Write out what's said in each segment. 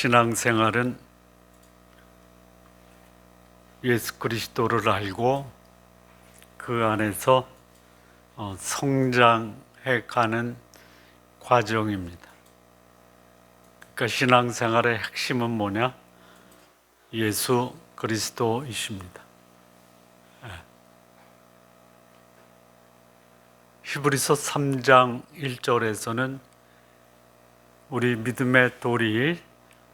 신앙생활은 예수 그리스도를 알고 그 안에서 성장해 가는 과정입니다. 그러니까 신앙생활의 핵심은 뭐냐? 예수 그리스도이십니다. 히브리서 3장 1절에서는 우리 믿음의 도리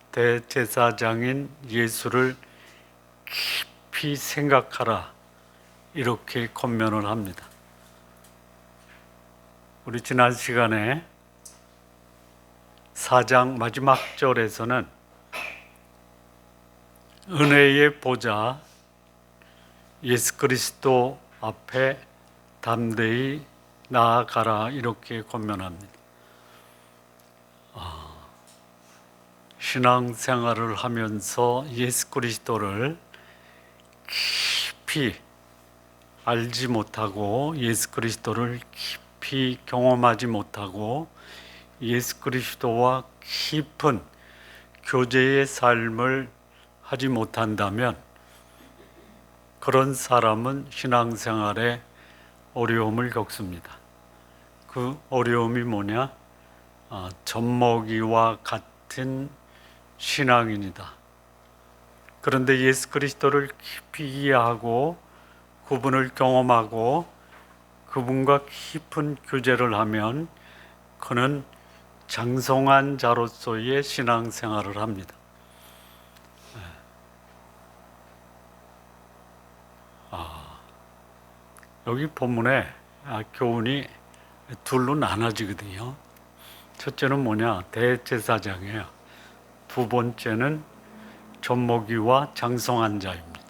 대제사장인 예수를 깊이 생각하라, 이렇게 권면을 합니다. 우리 지난 시간에 4장 마지막 절에서는 은혜의 보좌 예수 그리스도 앞에 담대히 나아가라, 이렇게 권면합니다. 신앙생활을 하면서 예수 그리스도를 깊이 알지 못하고 예수 그리스도를 깊이 경험하지 못하고 예수 그리스도와 깊은 교제의 삶을 하지 못한다면 그런 사람은 신앙생활에 어려움을 겪습니다. 그 어려움이 뭐냐? 젖먹이와 같은 신앙인이다. 그런데 예수 그리스도를 깊이 이해하고 그분을 경험하고 그분과 깊은 교제를 하면 그는 장성한 자로서의 신앙생활을 합니다. 여기 본문에 교훈이 둘로 나눠지거든요. 첫째는 뭐냐? 대제사장이에요. 두 번째는 젖먹이와 장성한 자입니다.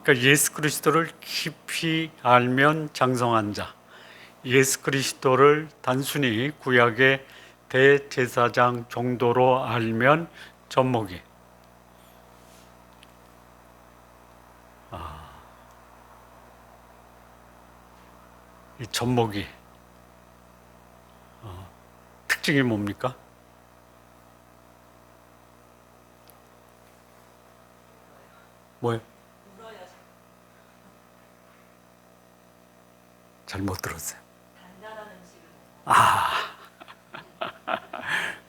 그러니까 예수 그리스도를 깊이 알면 장성한 자, 예수 그리스도를 단순히 구약의 대제사장 정도로 알면 젖먹이. 이 젖먹이 특징이 뭡니까? 뭐예요? 잘 못 들었어요.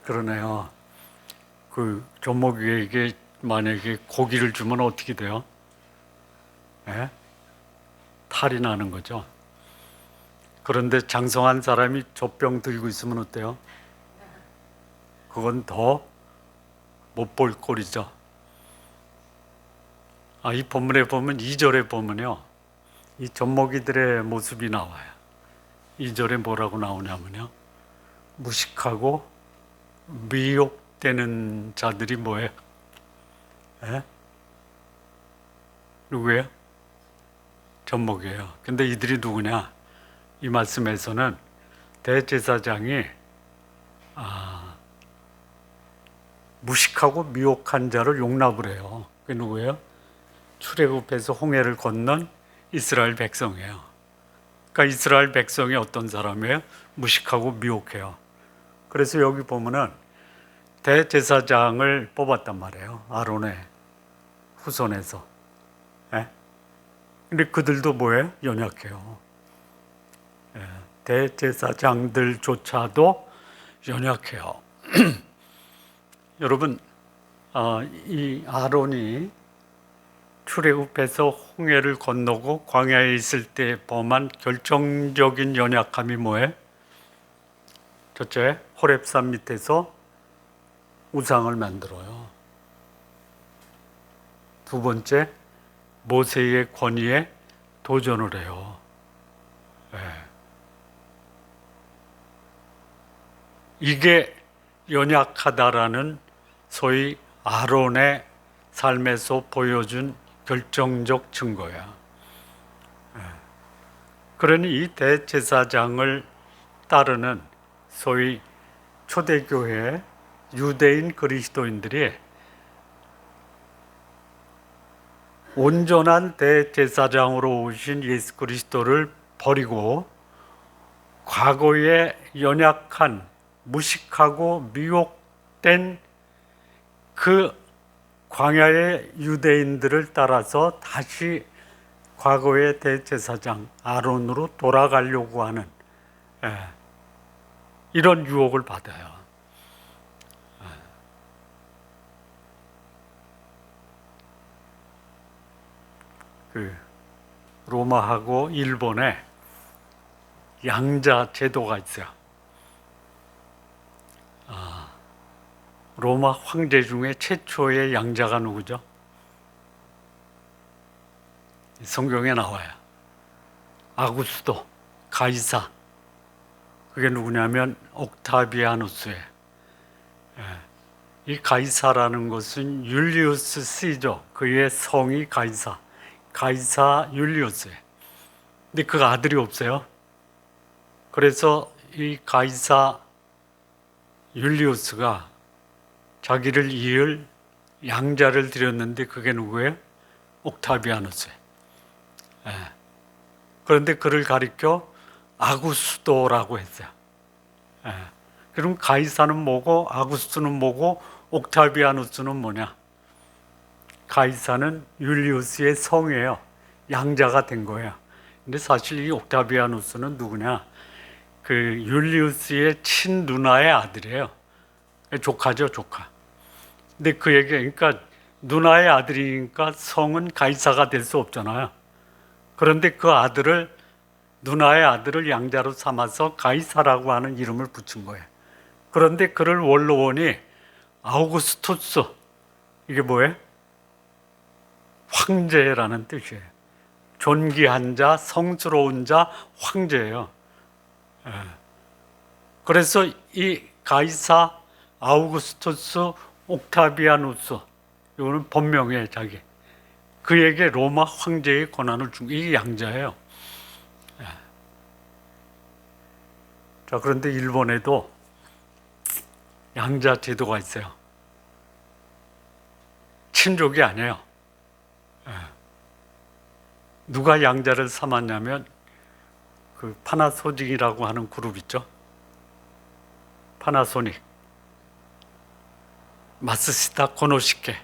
그러네요. 그 젖먹이에게 만약에 고기를 주면 어떻게 돼요? 탈이 나는 거죠. 그런데 장성한 사람이 젖병 들고 있으면 어때요? 그건 더 못 볼 꼴이죠. 이 본문에 보면 2절에 보면요, 이 젖먹이들의 모습이 나와요. 2절에 뭐라고 나오냐면요, 무식하고 미혹되는 자들이 뭐예요? 누구예요? 젖먹이에요. 근데 이들이 누구냐? 이 말씀에서는 대제사장이 무식하고 미혹한 자를 용납을 해요. 그게 누구예요? 출애굽해서 홍해를 건넌 이스라엘 백성이에요. 그러니까 이스라엘 백성이 어떤 사람이에요? 무식하고 미혹해요. 그래서 여기 보면은 대제사장을 뽑았단 말이에요. 아론의 후손에서. 근데 그들도 뭐예요? 연약해요. 대제사장들조차도 연약해요. 여러분, 이 아론이 출애굽해서 홍해를 건너고 광야에 있을 때 범한 결정적인 연약함이 뭐예요? 첫째, 호렙산 밑에서 우상을 만들어요. 두 번째, 모세의 권위에 도전을 해요. 이게 연약하다라는 소위 아론의 삶에서 보여준 결정적 증거야. 그러니 이 대제사장을 따르는 소위 초대교회 유대인 그리스도인들이 온전한 대제사장으로 오신 예수 그리스도를 버리고 과거에 연약한 무식하고 미혹된 그 광야의 유대인들을 따라서 다시 과거의 대제사장 아론으로 돌아가려고 하는 이런 유혹을 받아요. 그 로마하고 일본에 양자 제도가 있어요. 로마 황제 중에 최초의 양자가 누구죠? 성경에 나와요. 아구스도, 가이사. 그게 누구냐면 옥타비아누스예요. 이 가이사라는 것은 율리우스 시저, 그의 성이 가이사, 가이사 율리우스예요. 근데 그 아들이 없어요. 그래서 이 가이사 율리우스가 자기를 이을 양자를 드렸는데 그게 누구예요? 옥타비아누스예요. 그런데 그를 가리켜 아구스도라고 했어요. 그럼 가이사는 뭐고 아구스도는 뭐고 옥타비아누스는 뭐냐? 가이사는 율리우스의 성이에요. 양자가 된 거예요. 근데 사실 이 옥타비아누스는 누구냐? 그 율리우스의 친누나의 아들이에요. 조카죠, 조카. 근데 그에게, 그러니까 누나의 아들이니까 성은 가이사가 될 수 없잖아요. 그런데 그 아들을, 누나의 아들을 양자로 삼아서 가이사라고 하는 이름을 붙인 거예요. 그런데 그를 원로원이 아우구스투스, 이게 뭐예요? 황제라는 뜻이에요. 존귀한 자, 성스러운 자, 황제예요. 그래서 이 가이사 아우구스투스 옥타비아누스, 이거는 본명이에요, 자기. 그에게 로마 황제의 권한을 준 게 이게 양자예요. 자, 그런데 일본에도 양자 제도가 있어요. 친족이 아니에요. 누가 양자를 삼았냐면 그 파나소닉이라고 하는 그룹 있죠. 파나소닉, 마쓰시타 고노시케.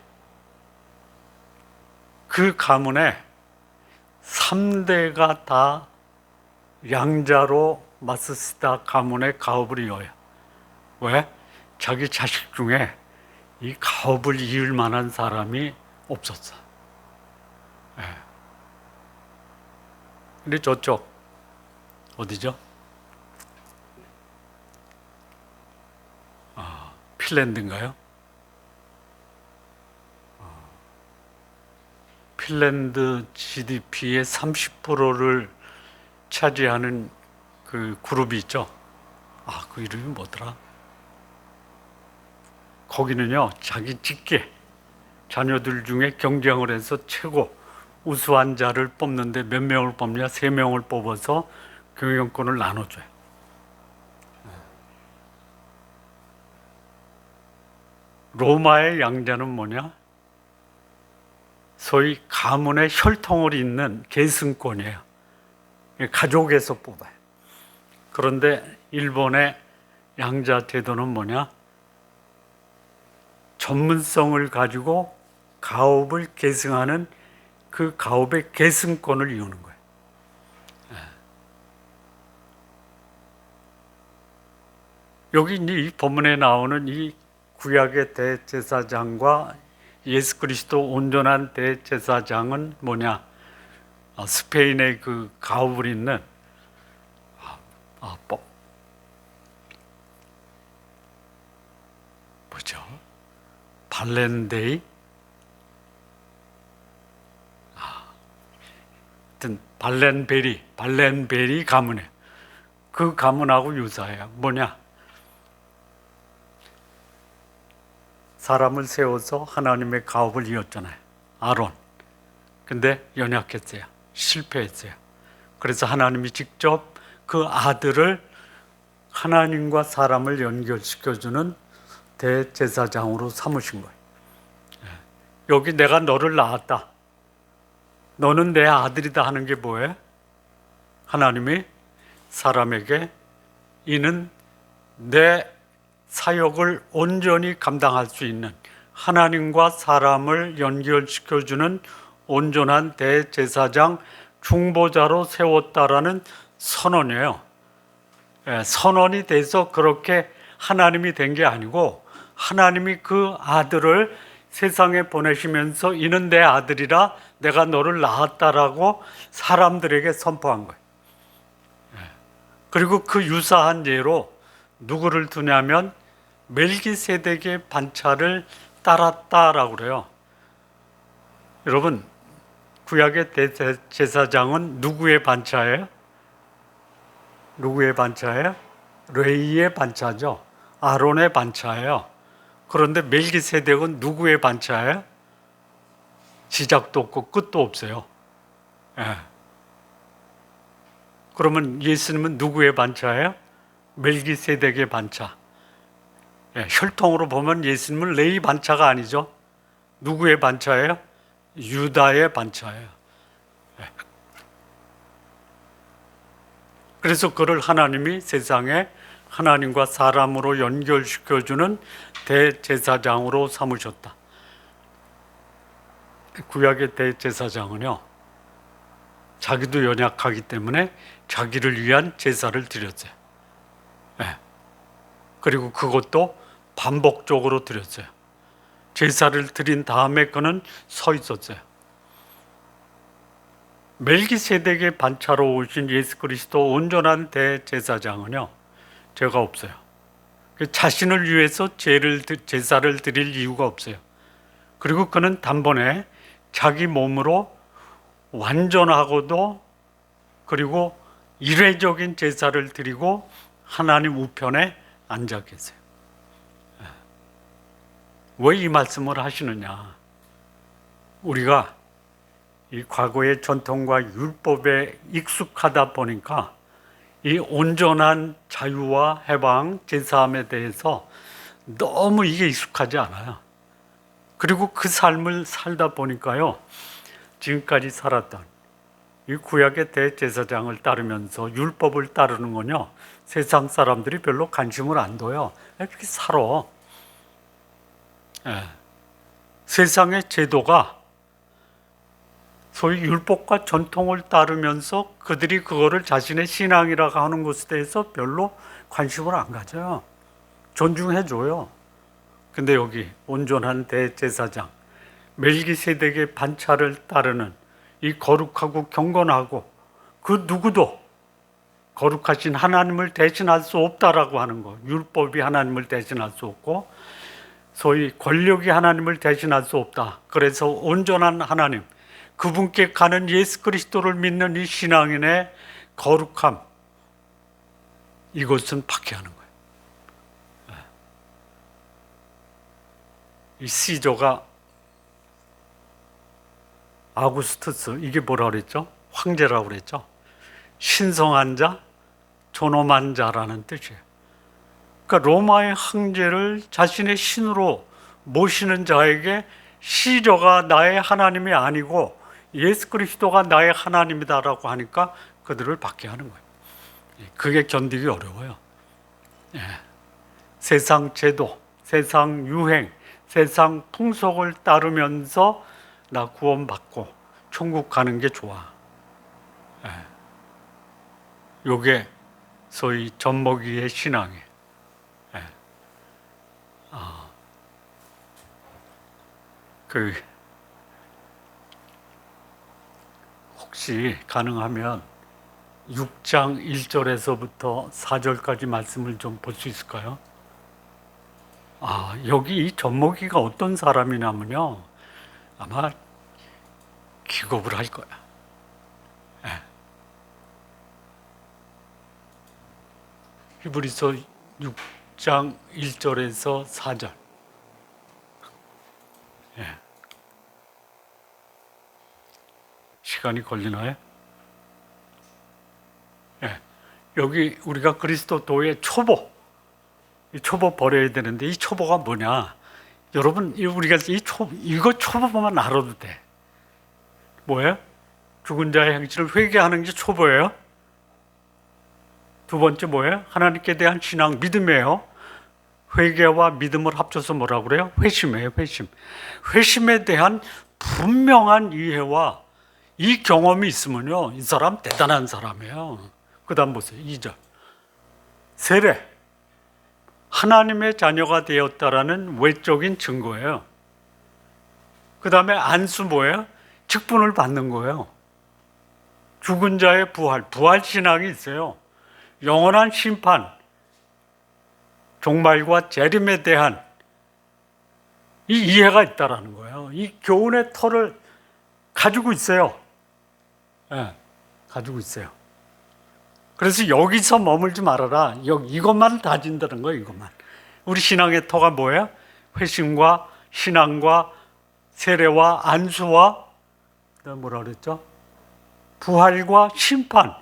그 가문에 3대가 다 양자로 마쓰시타 가문의 가업을 이어요. 왜? 자기 자식 중에 이 가업을 이을 만한 사람이 없었어. 근데 저쪽 어디죠? 핀란드인가요? 핀란드 GDP의 30%를 차지하는 그 그룹이 있죠. 그 이름이 뭐더라? 거기는요, 자기 직계 자녀들 중에 경쟁을 해서 최고 우수한 자를 뽑는데 몇 명을 뽑냐? 3명을 뽑아서 경영권을 나눠줘요. 로마의 양자는 뭐냐? 소위 가문의 혈통을 잇는 계승권이에요. 가족에서 뽑아요. 그런데 일본의 양자 제도는 뭐냐? 전문성을 가지고 가업을 계승하는 그 가업의 계승권을 이루는 거예요. 여기 이 본문에 나오는 이 구약의 대제사장과 예수 그리스도 온전한 대제사장은 뭐냐? 스페인의 그 가업을 잇는 뭐죠? 발렌데이? 하여튼 발렌베리 가문이에요. 그 가문하고 유사해요. 뭐냐? 사람을 세워서 하나님의 가업을 이었잖아요. 아론. 근데 연약했어요. 실패했어요. 그래서 하나님이 직접 그 아들을 하나님과 사람을 연결시켜주는 대제사장으로 삼으신 거예요. 여기 내가 너를 낳았다. 너는 내 아들이다 하는 게 뭐예요? 하나님이 사람에게 이는 내 사역을 온전히 감당할 수 있는 하나님과 사람을 연결시켜주는 온전한 대제사장 중보자로 세웠다라는 선언이에요. 선언이 돼서 그렇게 하나님이 된 게 아니고 하나님이 그 아들을 세상에 보내시면서 이는 내 아들이라 내가 너를 낳았다라고 사람들에게 선포한 거예요. 그리고 그 유사한 예로 누구를 두냐면 멜기세덱의 반차를 따랐다라고 그래요. 여러분, 구약의 대제사장은 누구의 반차예요? 누구의 반차예요? 레위의 반차죠. 아론의 반차예요. 그런데 멜기세덱은 누구의 반차예요? 시작도 없고 끝도 없어요. 그러면 예수님은 누구의 반차예요? 멜기세덱의 반차. 혈통으로 보면 예수님은 레위 반차가 아니죠. 누구의 반차예요? 유다의 반차예요. 그래서 그를 하나님이 세상에 하나님과 사람으로 연결시켜주는 대제사장으로 삼으셨다. 구약의 대제사장은요, 자기도 연약하기 때문에 자기를 위한 제사를 드렸어요. 그리고 그것도 반복적으로 드렸어요. 제사를 드린 다음에 그는 서 있었어요. 멜기세덱의 반차로 오신 예수 그리스도 온전한 대제사장은요, 죄가 없어요. 자신을 위해서 제사를 드릴 이유가 없어요. 그리고 그는 단번에 자기 몸으로 완전하고도 그리고 이례적인 제사를 드리고 하나님 우편에 앉아 계세요. 왜 이 말씀을 하시느냐? 우리가 이 과거의 전통과 율법에 익숙하다 보니까 이 온전한 자유와 해방, 제사함에 대해서 너무 이게 익숙하지 않아요. 그리고 그 삶을 살다 보니까요, 지금까지 살았던 이 구약의 대제사장을 따르면서 율법을 따르는 건요, 세상 사람들이 별로 관심을 안 둬요. 이렇게 살아. 세상의 제도가 소위 율법과 전통을 따르면서 그들이 그거를 자신의 신앙이라고 하는 것에 대해서 별로 관심을 안 가져요. 존중해줘요. 근데 여기 온전한 대제사장, 멜기세덱의 반차를 따르는 이 거룩하고 경건하고 그 누구도 거룩하신 하나님을 대신할 수 없다라고 하는 거. 율법이 하나님을 대신할 수 없고 소위 권력이 하나님을 대신할 수 없다. 그래서 온전한 하나님, 그분께 가는 예수 그리스도를 믿는 이 신앙인의 거룩함, 이것은 박해하는 거예요. 이 시조가 아구스투스, 이게 뭐라 그랬죠? 황제라고 그랬죠? 신성한 자, 존엄한 자라는 뜻이에요. 그러니까 로마의 황제를 자신의 신으로 모시는 자에게 시조가 나의 하나님이 아니고 예수 그리스도가 나의 하나님이다라고 하니까 그들을 박해하는 거예요. 그게 견디기 어려워요. 세상 제도, 세상 유행, 세상 풍속을 따르면서 나 구원받고 천국 가는 게 좋아. 요게 소위 젖먹이의 신앙이에요. 혹시 가능하면 6장 1절에서부터 4절까지 말씀을 좀 볼 수 있을까요? 여기 이 젖먹이가 어떤 사람이냐면요, 아마 기겁을 할 거야. 히브리서 6장 1절에서 4절. 시간이 걸리나요? 여기 우리가 그리스도도의 초보, 이 초보 버려야 되는데 이 초보가 뭐냐? 여러분, 우리가 이거 초보만 알아도 돼. 뭐예요? 죽은 자의 행실을 회개하는 게 초보예요. 두 번째 뭐예요? 하나님께 대한 신앙, 믿음이에요. 회개와 믿음을 합쳐서 뭐라고 그래요? 회심이에요, 회심. 회심에 대한 분명한 이해와 이 경험이 있으면요, 이 사람 대단한 사람이에요. 그 다음 보세요. 2절. 세례. 하나님의 자녀가 되었다라는 외적인 증거예요. 그 다음에 안수 뭐예요? 직분을 받는 거예요. 죽은 자의 부활, 부활신앙이 있어요. 영원한 심판, 종말과 재림에 대한 이 이해가 있다라는 거예요. 이 교훈의 터를 가지고 있어요. 네, 가지고 있어요. 그래서 여기서 머물지 말아라. 이것만 다진다는 거예요, 이것만. 우리 신앙의 터가 뭐예요? 회심과 신앙과 세례와 안수와 뭐라 그랬죠? 부활과 심판.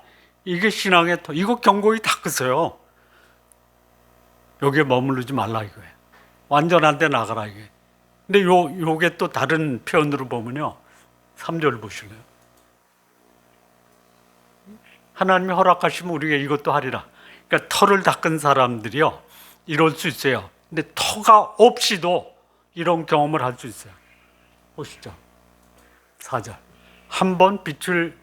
이게 신앙의 터. 이거 경고히 다 끄세요. 여기에 머무르지 말라 이거예요. 완전한 데 나가라 이게. 근데 요게 또 다른 표현으로 보면요. 3절 보실래요? 하나님이 허락하시면 우리가 이것도 하리라. 그러니까 터를 닦은 사람들이요. 이럴 수 있어요. 근데 터가 없이도 이런 경험을 할 수 있어요. 보시죠. 4절. 한번 빛을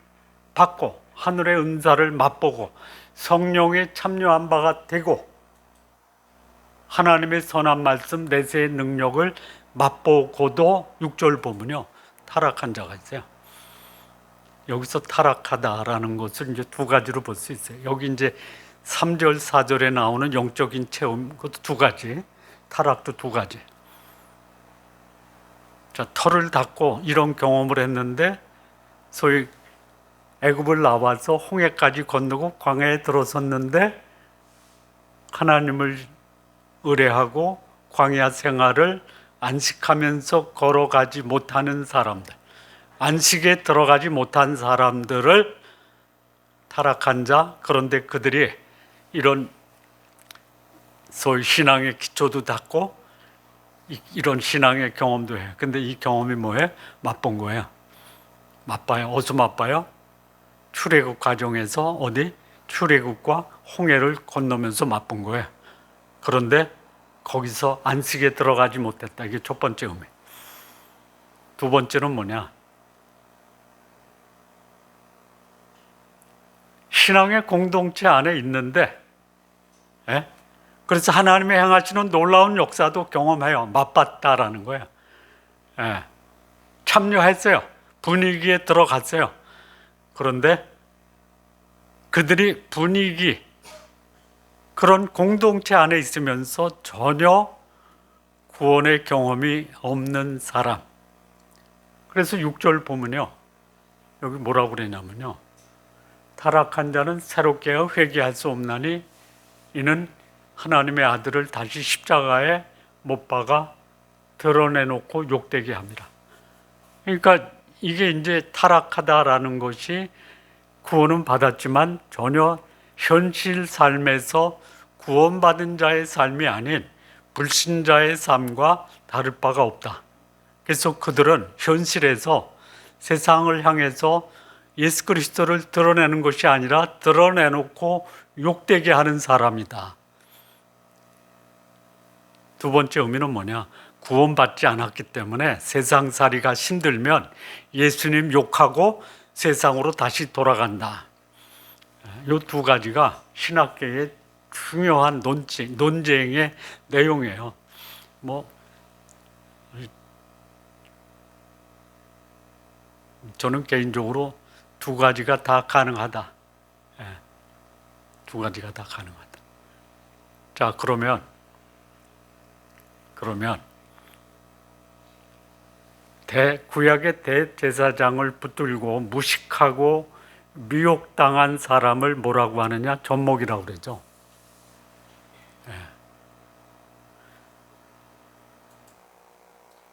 받고 하늘의 은사를 맛보고 성령에 참여한 바가 되고 하나님의 선한 말씀 내세의 능력을 맛보고도 6절 보면요. 타락한 자가 있어요. 여기서 타락하다라는 것을 이제 두 가지로 볼 수 있어요. 여기 이제 3절, 4절에 나오는 영적인 체험, 그것도 두 가지. 타락도 두 가지. 자, 털을 닦고 이런 경험을 했는데 소위 애굽을 나와서 홍해까지 건너고 광야에 들어섰는데 하나님을 의뢰하고 광야 생활을 안식하면서 걸어가지 못하는 사람들, 안식에 들어가지 못한 사람들을 타락한 자, 그런데 그들이 이런 소위 신앙의 기초도 닦고 이런 신앙의 경험도 해요. 근데 이 경험이 뭐예요? 맛본 거예요. 맛봐요. 어디서 맛봐요? 출애굽 과정에서 어디? 출애굽과 홍해를 건너면서 맛본 거예요. 그런데 거기서 안식에 들어가지 못했다. 이게 첫 번째 의미. 두 번째는 뭐냐? 신앙의 공동체 안에 있는데, 그래서 하나님의 행하시는 놀라운 역사도 경험해요. 맛봤다라는 거예요. 참여했어요. 분위기에 들어갔어요. 그런데 그들이 분위기, 그런 공동체 안에 있으면서 전혀 구원의 경험이 없는 사람. 그래서 6절 보면요. 여기 뭐라고 그러냐면요. 타락한 자는 새롭게 회개할 수 없나니 이는 하나님의 아들을 다시 십자가에 못 박아 드러내놓고 욕되게 합니다. 그러니까 이게 이제 타락하다라는 것이 구원은 받았지만 전혀 현실 삶에서 구원받은 자의 삶이 아닌 불신자의 삶과 다를 바가 없다. 그래서 그들은 현실에서 세상을 향해서 예수 그리스도를 드러내는 것이 아니라 드러내놓고 욕되게 하는 사람이다. 두 번째 의미는 뭐냐? 구원받지 않았기 때문에 세상살이가 힘들면 예수님 욕하고 세상으로 다시 돌아간다. 이 두 가지가 신학계의 중요한 논쟁의 내용이에요. 저는 개인적으로 두 가지가 다 가능하다. 두 가지가 다 가능하다. 자, 그러면 구약의 대제사장을 붙들고 무식하고 미혹당한 사람을 뭐라고 하느냐? 젖먹이라고 그러죠.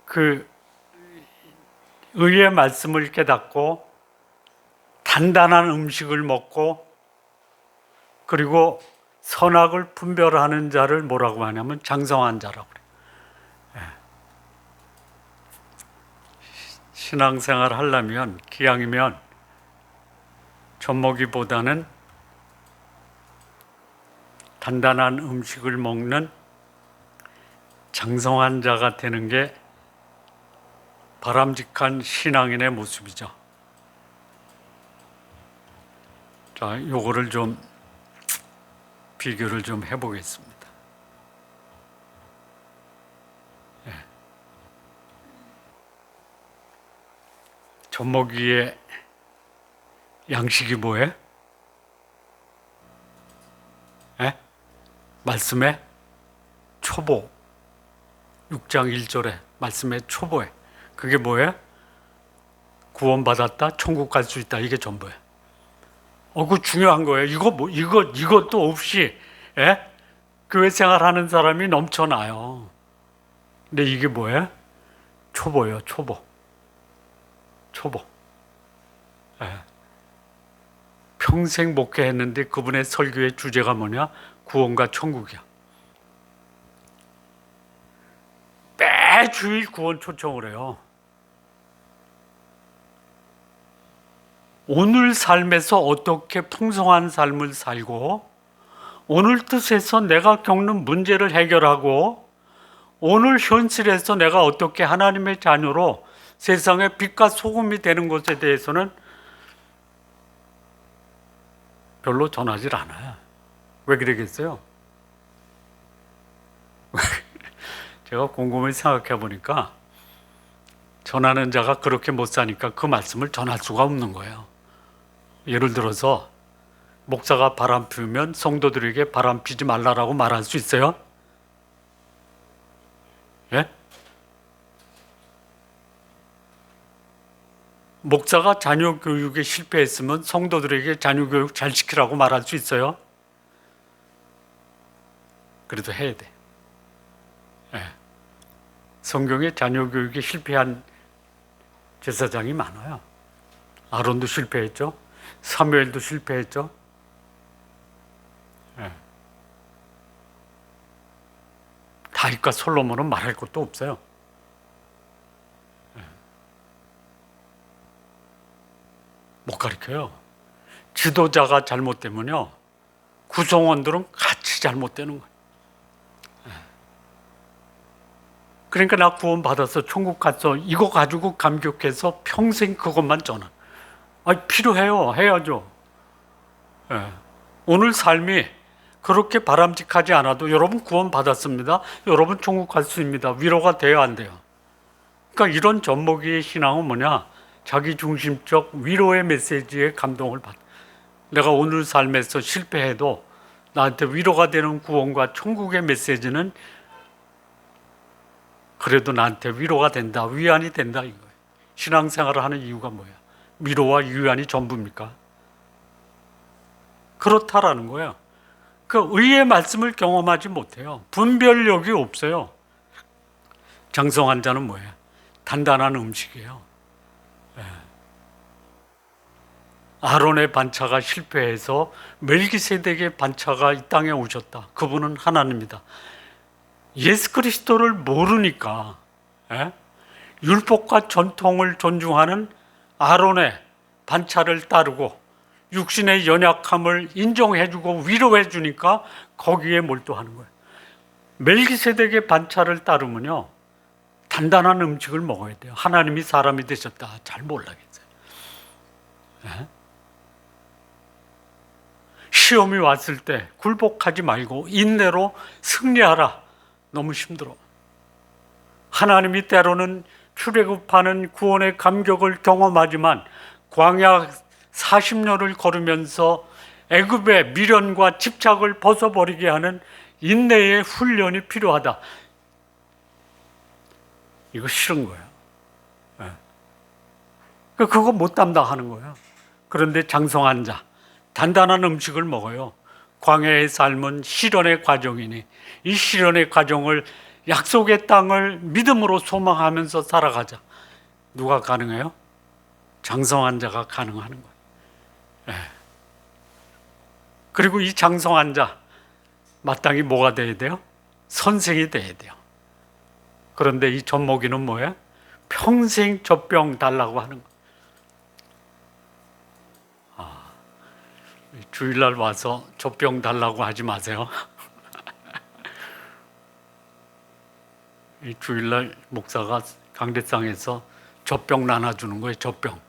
그 의의 말씀을 깨닫고 단단한 음식을 먹고 그리고 선악을 분별하는 자를 뭐라고 하냐면 장성한 자라고 그래요. 신앙생활 하려면 기왕이면 젖먹이보다는 단단한 음식을 먹는 장성한 자가 되는 게 바람직한 신앙인의 모습이죠. 자, 요거를 좀 비교를 좀 해보겠습니다. 젖먹이의 양식이 뭐예요? 말씀의 초보. 6장 1절에 말씀의 초보에. 그게 뭐예요? 구원받았다, 천국 갈 수 있다. 이게 전부예요. 그거 중요한 거예요. 이것도 없이, 교회 생활하는 사람이 넘쳐나요. 근데 이게 뭐예요? 초보예요, 초보. 평생 목회했는데 그분의 설교의 주제가 뭐냐? 구원과 천국이야. 매주일 구원 초청을 해요. 오늘 삶에서 어떻게 풍성한 삶을 살고, 오늘 뜻에서 내가 겪는 문제를 해결하고, 오늘 현실에서 내가 어떻게 하나님의 자녀로 세상의 빛과 소금이 되는 것에 대해서는 별로 전하질 않아요. 왜 그러겠어요? 제가 곰곰이 생각해 보니까 전하는 자가 그렇게 못 사니까 그 말씀을 전할 수가 없는 거예요. 예를 들어서 목사가 바람 피우면 성도들에게 바람 피지 말라라고 말할 수 있어요? 예? 목사가 자녀 교육에 실패했으면 성도들에게 자녀 교육 잘 시키라고 말할 수 있어요? 그래도 해야 돼. 성경에 자녀 교육에 실패한 제사장이 많아요. 아론도 실패했죠. 사무엘도 실패했죠. 다윗과 솔로몬은 말할 것도 없어요. 못 가르쳐요. 지도자가 잘못되면요, 구성원들은 같이 잘못되는 거예요. 그러니까 나 구원 받아서 천국 갔어, 이거 가지고 감격해서 평생 그것만 전하. 필요해요. 해야죠. 오늘 삶이 그렇게 바람직하지 않아도 여러분 구원 받았습니다. 여러분 천국 갈 수 있습니다. 위로가 돼야 안 돼요. 그러니까 이런 젖먹이의 신앙은 뭐냐? 자기 중심적 위로의 메시지에 감동을 받아. 내가 오늘 삶에서 실패해도 나한테 위로가 되는 구원과 천국의 메시지는 그래도 나한테 위로가 된다, 위안이 된다 이거예요. 신앙생활을 하는 이유가 뭐예요? 위로와 위안이 전부입니까? 그렇다라는 거예요. 그 의의 말씀을 경험하지 못해요. 분별력이 없어요. 장성한 자는 뭐예요? 단단한 음식이에요. 아론의 반차가 실패해서 멜기세덱의 반차가 이 땅에 오셨다. 그분은 하나님이다. 예수 그리스도를 모르니까 율법과 전통을 존중하는 아론의 반차를 따르고 육신의 연약함을 인정해주고 위로해주니까 거기에 몰두하는 거예요. 멜기세덱의 반차를 따르면요, 단단한 음식을 먹어야 돼요. 하나님이 사람이 되셨다. 잘 몰라겠어요. 시험이 왔을 때 굴복하지 말고 인내로 승리하라. 너무 힘들어. 하나님이 때로는 출애굽하는 구원의 감격을 경험하지만 광야 40년을 걸으면서 애굽의 미련과 집착을 벗어버리게 하는 인내의 훈련이 필요하다. 이거 싫은 거예요. 그거 못 담당하는 거예요. 그런데 장성한 자, 단단한 음식을 먹어요. 광야의 삶은 실현의 과정이니 이 실현의 과정을, 약속의 땅을 믿음으로 소망하면서 살아가자. 누가 가능해요? 장성한 자가 가능하는 거예요. 그리고 이 장성한 자, 마땅히 뭐가 돼야 돼요? 선생이 돼야 돼요. 그런데 이 젖먹이는 뭐예요? 평생 젖병 달라고 하는 거예요. 주일날 와서 젖병 달라고 하지 마세요. 이 주일날 목사가 강대상에서 젖병 나눠주는 거예요. 젖병.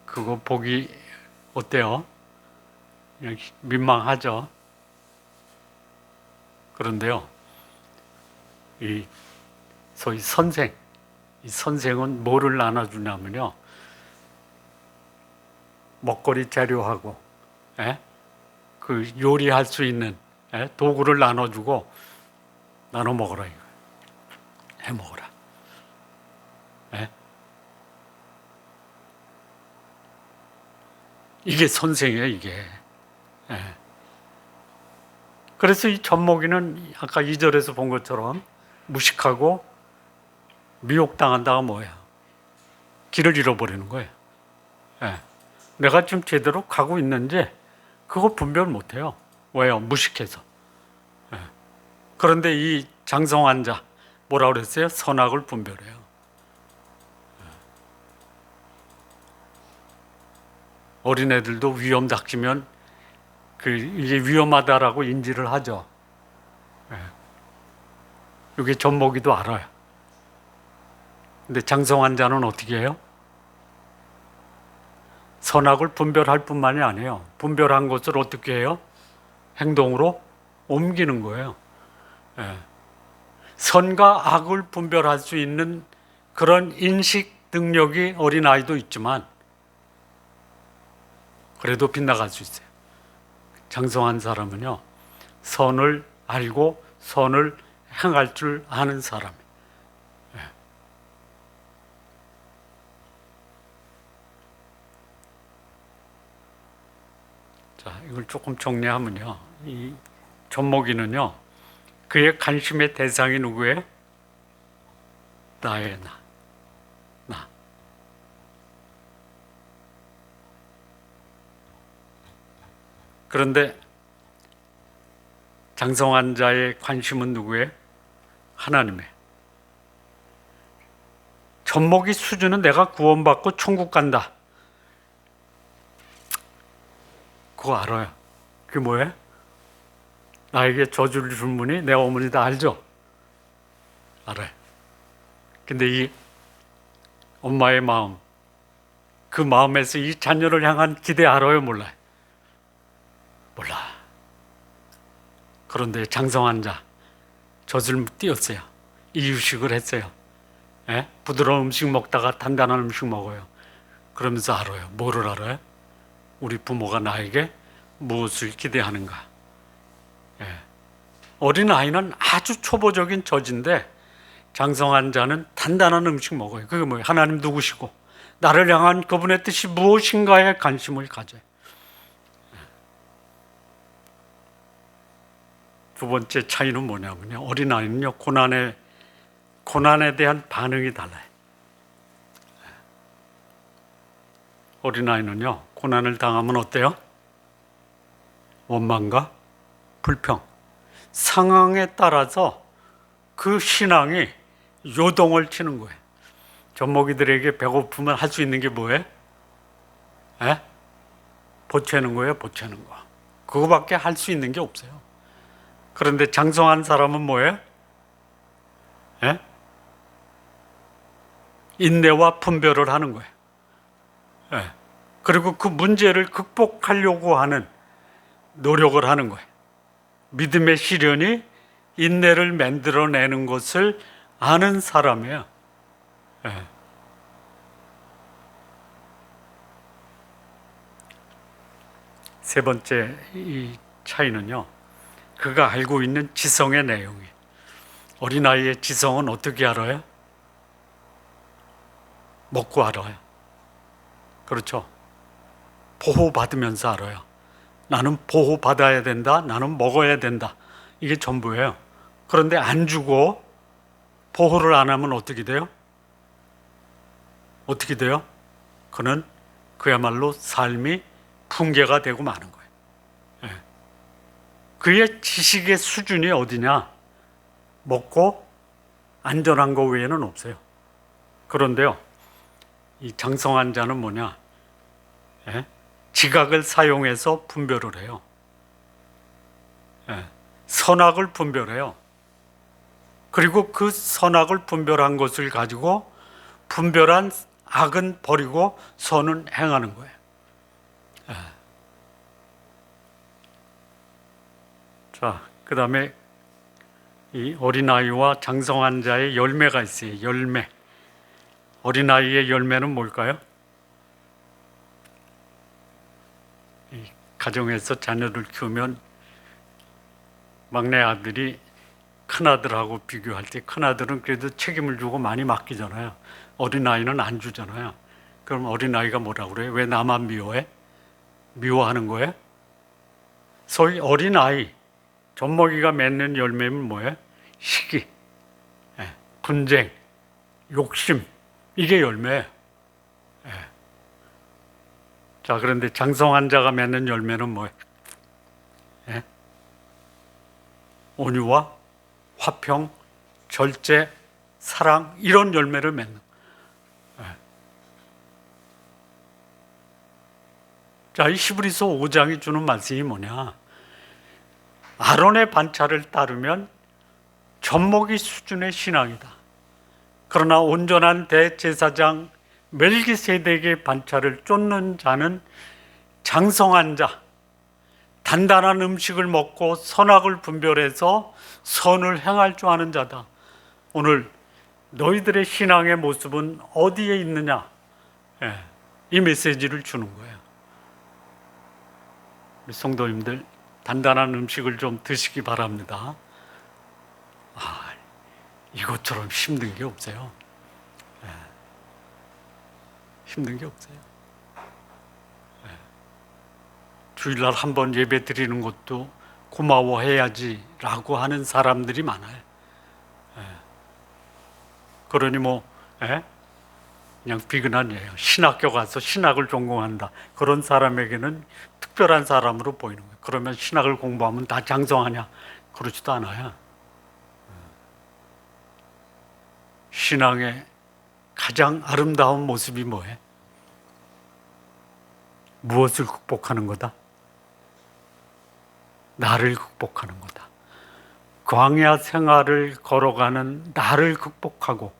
그거 보기 어때요? 그냥 민망하죠. 그런데요, 이 소위 선생, 이 선생은 뭐를 나눠주냐면요, 먹거리 재료하고, 그 요리할 수 있는 도구를 나눠주고 나눠 먹어라 이거, 해 먹어라. 이게 선생이에요, 이게. 그래서 이 젖먹이는 아까 2절에서 본 것처럼 무식하고 미혹당한다가 뭐야? 길을 잃어버리는 거예요. 내가 지금 제대로 가고 있는지 그거 분별 못해요. 왜요? 무식해서. 그런데 이 장성한 자 뭐라고 그랬어요? 선악을 분별해요. 어린애들도 위험 닥치면 이게 위험하다라고 인지를 하죠. 이게 젖먹이도 알아요. 근데 장성한 자는 어떻게 해요? 선악을 분별할 뿐만이 아니에요. 분별한 것을 어떻게 해요? 행동으로 옮기는 거예요. 선과 악을 분별할 수 있는 그런 인식 능력이 어린아이도 있지만 그래도 빗나갈 수 있어요. 장성한 사람은요, 선을 알고 선을 행할 줄 아는 사람이에요. 자, 이걸 조금 정리하면요, 이 젖먹이는요, 그의 관심의 대상이 누구예요? 나예요, 나. 그런데 장성한 자의 관심은 누구예요? 하나님의. 젖먹이 수준은 내가 구원받고 천국 간다. 그거 알아요. 그게 뭐예요? 나에게 저주를 준 분이 내 어머니 다 알죠? 알아요. 근데 이 엄마의 마음, 그 마음에서 이 자녀를 향한 기대 알아요? 몰라요? 몰라. 그런데 장성한 자, 젖을 띄었어요. 이유식을 했어요. 부드러운 음식 먹다가 단단한 음식 먹어요. 그러면서 알아요. 뭐를 알아요? 우리 부모가 나에게 무엇을 기대하는가. 어린아이는 아주 초보적인 젖인데 장성한 자는 단단한 음식 먹어요. 그게 뭐예요? 하나님 누구시고 나를 향한 그분의 뜻이 무엇인가에 관심을 가져요. 두 번째 차이는 뭐냐면요, 어린아이는요, 고난에 대한 반응이 달라요. 어린아이는요, 고난을 당하면 어때요? 원망과 불평, 상황에 따라서 그 신앙이 요동을 치는 거예요. 젖먹이들에게 배고프면 할 수 있는 게 뭐예요? 보채는 거예요, 보채는 거. 그거밖에 할 수 있는 게 없어요. 그런데 장성한 사람은 뭐예요? 인내와 분별을 하는 거예요. 그리고 그 문제를 극복하려고 하는 노력을 하는 거예요. 믿음의 시련이 인내를 만들어내는 것을 아는 사람이에요. 세 번째 이 차이는요, 그가 알고 있는 지성의 내용이에요. 어린아이의 지성은 어떻게 알아요? 먹고 알아요. 그렇죠? 보호받으면서 알아요. 나는 보호받아야 된다. 나는 먹어야 된다. 이게 전부예요. 그런데 안 주고 보호를 안 하면 어떻게 돼요? 어떻게 돼요? 그는 그야말로 삶이 붕괴가 되고 마는 거예요. 그의 지식의 수준이 어디냐? 먹고 안전한 거 외에는 없어요. 그런데요, 이 장성한 자는 뭐냐? 지각을 사용해서 분별을 해요. 선악을 분별해요. 그리고 그 선악을 분별한 것을 가지고 분별한 악은 버리고 선은 행하는 거예요. 자, 그 다음에 이 어린아이와 장성한 자의 열매가 있어요. 열매. 어린아이의 열매는 뭘까요? 이 가정에서 자녀를 키우면 막내 아들이 큰아들하고 비교할 때 큰아들은 그래도 책임을 주고 많이 맡기잖아요. 어린아이는 안 주잖아요. 그럼 어린아이가 뭐라고 그래요? 왜 나만 미워해? 미워하는 거예요? 소위 어린아이, 젖먹이가 맺는 열매는 뭐예요? 시기, 분쟁, 욕심, 이게 열매예요. 자, 그런데 장성한 자가 맺는 열매는 뭐예요? 온유와 화평, 절제, 사랑, 이런 열매를 맺는. 자, 이 히브리서 5장이 주는 말씀이 뭐냐? 아론의 반차를 따르면 젖먹이 수준의 신앙이다. 그러나 온전한 대제사장 멜기세덱의 반차를 쫓는 자는 장성한 자, 단단한 음식을 먹고 선악을 분별해서 선을 행할 줄 아는 자다. 오늘 너희들의 신앙의 모습은 어디에 있느냐? 이 메시지를 주는 거예요. 우리 성도님들, 단단한 음식을 좀 드시기 바랍니다. 이것처럼 힘든 게 없어요. 힘든 게 없어요. 주일날 한 번 예배 드리는 것도 고마워해야지 라고 하는 사람들이 많아요. 그러니 그냥 비근한 예요. 신학교 가서 신학을 전공한다. 그런 사람에게는 특별한 사람으로 보이는 거예요. 그러면 신학을 공부하면 다 장성하냐? 그렇지도 않아요. 신앙의 가장 아름다운 모습이 뭐예요? 무엇을 극복하는 거다? 나를 극복하는 거다. 광야 생활을 걸어가는 나를 극복하고,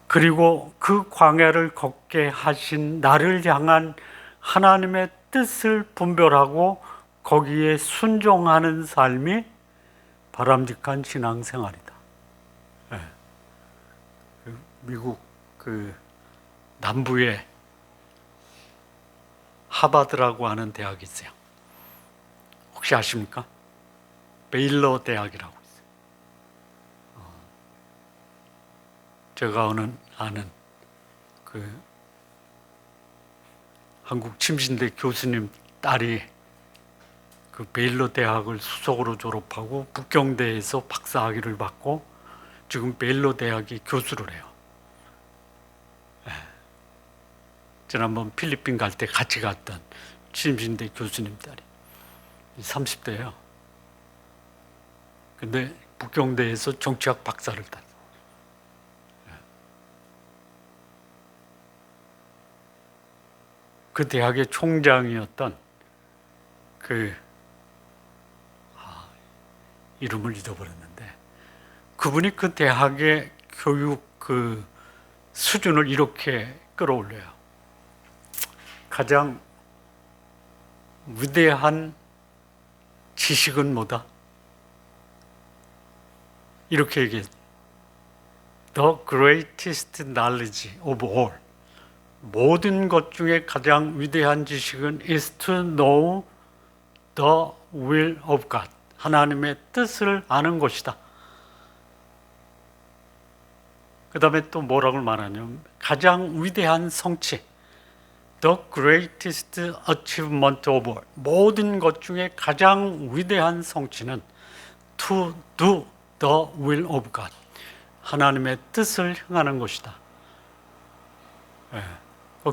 그리고 그 광야를 걷게 하신 나를 향한 하나님의 뜻을 분별하고 거기에 순종하는 삶이 바람직한 신앙생활이다. 미국 남부에 하버드라고 하는 대학이 있어요. 혹시 아십니까? 베일러 대학이라고 있어요. 제가 아는 한국 침신대 교수님 딸이 그 베일러 대학을 수석으로 졸업하고 북경대에서 박사학위를 받고 지금 베일러 대학의 교수를 해요. 지난번 필리핀 갈 때 같이 갔던 침신대 교수님 딸이 30대예요. 근데 북경대에서 정치학 박사를 땄어요. 그 대학의 총장이었던 이름을 잊어버렸는데, 그분이 그 대학의 교육 수준을 이렇게 끌어올려요. 가장 위대한 지식은 뭐다? 이렇게 얘기해요. The greatest knowledge of all. 모든 것 중에 가장 위대한 지식은 is to know the will of God. 하나님의 뜻을 아는 것이다. 그 다음에 또 뭐라고 말하냐면 가장 위대한 성취, the greatest achievement of all. 모든 것 중에 가장 위대한 성취는 to do the will of God. 하나님의 뜻을 행하는 것이다.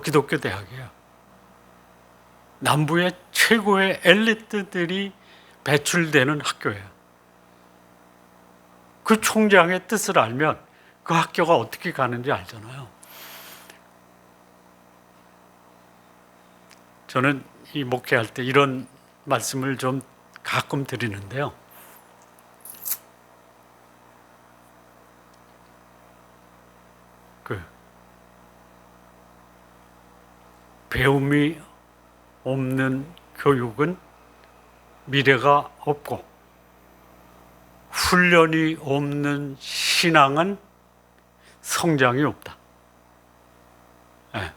기독교 대학이에요. 남부의 최고의 엘리트들이 배출되는 학교예요. 그 총장의 뜻을 알면 그 학교가 어떻게 가는지 알잖아요. 저는 이 목회할 때 이런 말씀을 좀 가끔 드리는데요. 배움이 없는 교육은 미래가 없고, 훈련이 없는 신앙은 성장이 없다. 네.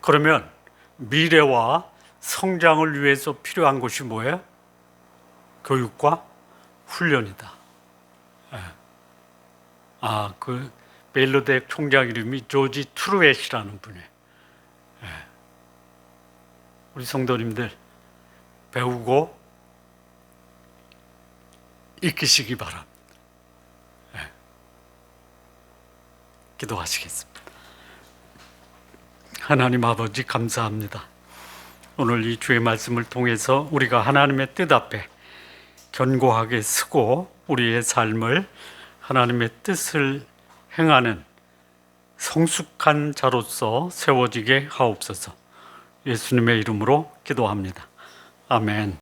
그러면 미래와 성장을 위해서 필요한 것이 뭐예요? 교육과 훈련이다. 네. 그 베일러 대학 총장 이름이 조지 트루엣이라는 분이에요. 네. 우리 성도님들 배우고 익히시기 바랍니다. 네. 기도하시겠습니다. 하나님 아버지 감사합니다. 오늘 이 주의 말씀을 통해서 우리가 하나님의 뜻 앞에 견고하게 서고 우리의 삶을 하나님의 뜻을 행하는 성숙한 자로서 세워지게 하옵소서. 예수님의 이름으로 기도합니다. 아멘.